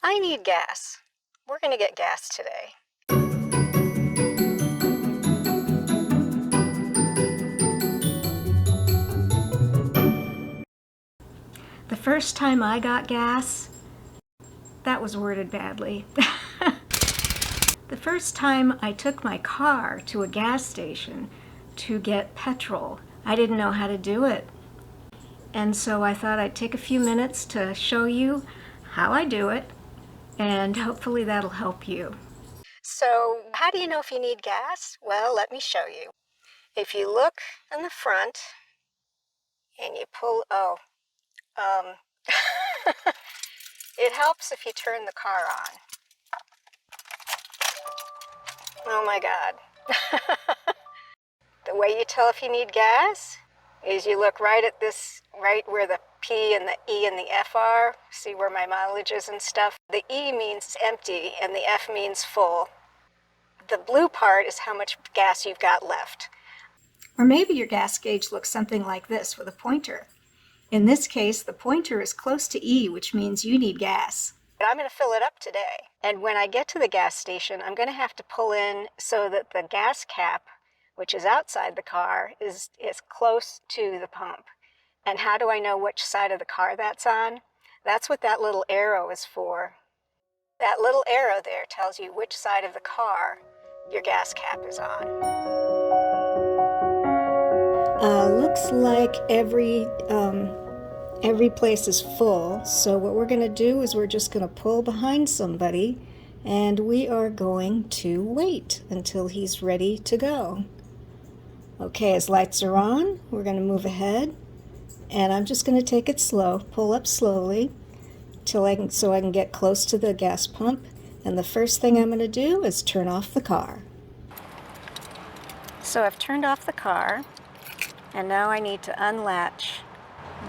I need gas. We're going to get gas today. The first time I got gas, that was worded badly. The first time I took my car to a gas station to get petrol, I didn't know how to do it. And so I thought I'd take a few minutes to show you how I do it, and hopefully that'll help you. So how do you know if you need gas? Well, let me show you. If you look in the front and you pull, it helps if you turn the car on. Oh my God. The way you tell if you need gas is you look right at this, right where the P and the E and the F are. See where my mileage is and stuff. The E means empty and the F means full. The blue part is how much gas you've got left. Or maybe your gas gauge looks something like this with a pointer. In this case, the pointer is close to E, which means you need gas. I'm going to fill it up today. And when I get to the gas station, I'm going to have to pull in so that the gas cap, which is outside the car, is close to the pump. And how do I know which side of the car that's on? That's what that little arrow is for. That little arrow there tells you which side of the car your gas cap is on. Looks like every place is full. So what we're going to do is we're just going to pull behind somebody, and we are going to wait until he's ready to go. Okay, his lights are on. We're going to move ahead, and I'm just going to take it slow, pull up slowly so I can get close to the gas pump. And the first thing I'm going to do is turn off the car. So I've turned off the car, and now I need to unlatch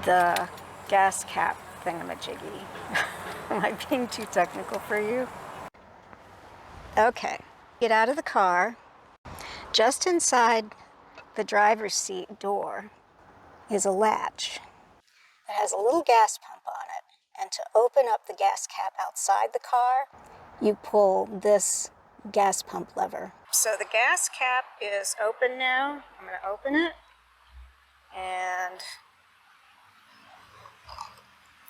the gas cap thingamajiggy. Am I being too technical for you? Okay, get out of the car. Just inside the driver's seat door is a latch. It has a little gas pump on it. And to open up the gas cap outside the car, you pull this gas pump lever. So the gas cap is open now. I'm going to open it and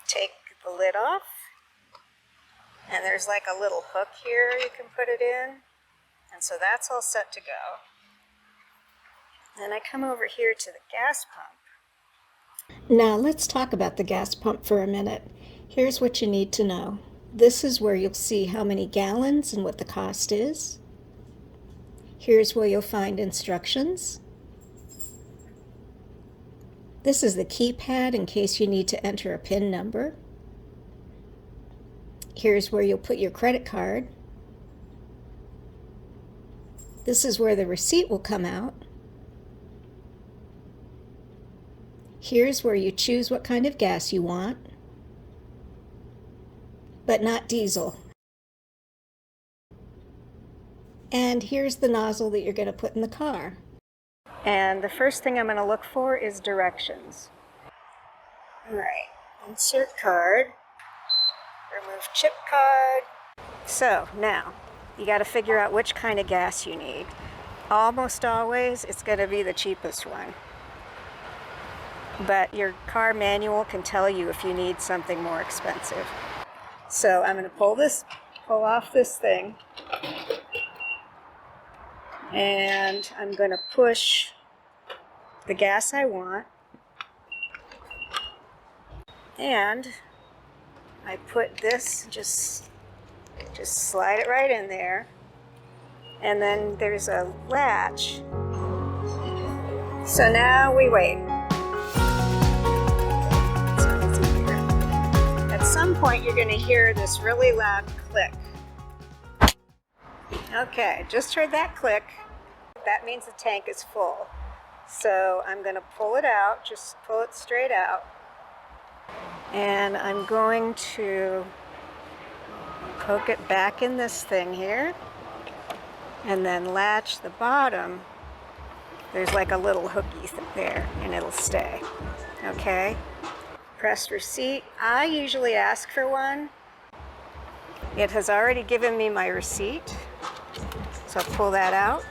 take the lid off. And there's like a little hook here you can put it in. And so that's all set to go. Then I come over here to the gas pump. Now let's talk about the gas pump for a minute. Here's what you need to know. This is where you'll see how many gallons and what the cost is. Here's where you'll find instructions. This is the keypad in case you need to enter a PIN number. Here's where you'll put your credit card. This is where the receipt will come out. Here's where you choose what kind of gas you want, but not diesel. And here's the nozzle that you're going to put in the car. And the first thing I'm going to look for is directions. All right, insert card, remove chip card. So now you got to figure out which kind of gas you need. Almost always it's going to be the cheapest one. But your car manual can tell you if you need something more expensive. So I'm going to pull off this thing, and I'm going to push the gas I want, and I put this, just slide it right in there, and then there's a latch. So now we wait. At some point you're going to hear this really loud click. Okay, just heard that click. That means the tank is full. So I'm going to pull it out, just pull it straight out. And I'm going to poke it back in this thing here, and then latch the bottom. There's like a little hooky there, and it'll stay. Okay? Press receipt. I usually ask for one. It has already given me my receipt, so I'll pull that out.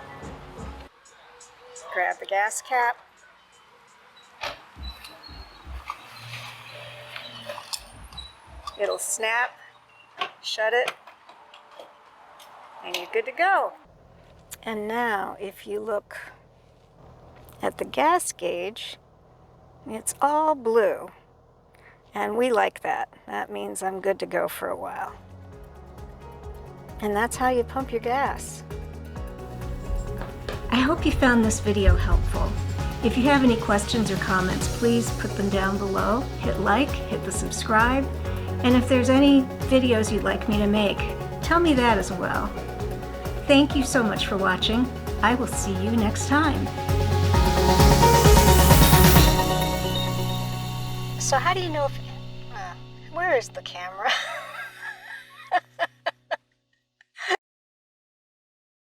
Grab the gas cap. It'll snap, shut it, and you're good to go. And now if you look at the gas gauge, it's all blue. And we like that. That means I'm good to go for a while. And that's how you pump your gas. I hope you found this video helpful. If you have any questions or comments, please put them down below. Hit like, hit the subscribe, and if there's any videos you'd like me to make, tell me that as well. Thank you so much for watching. I will see you next time. So how do you know if... where is the camera?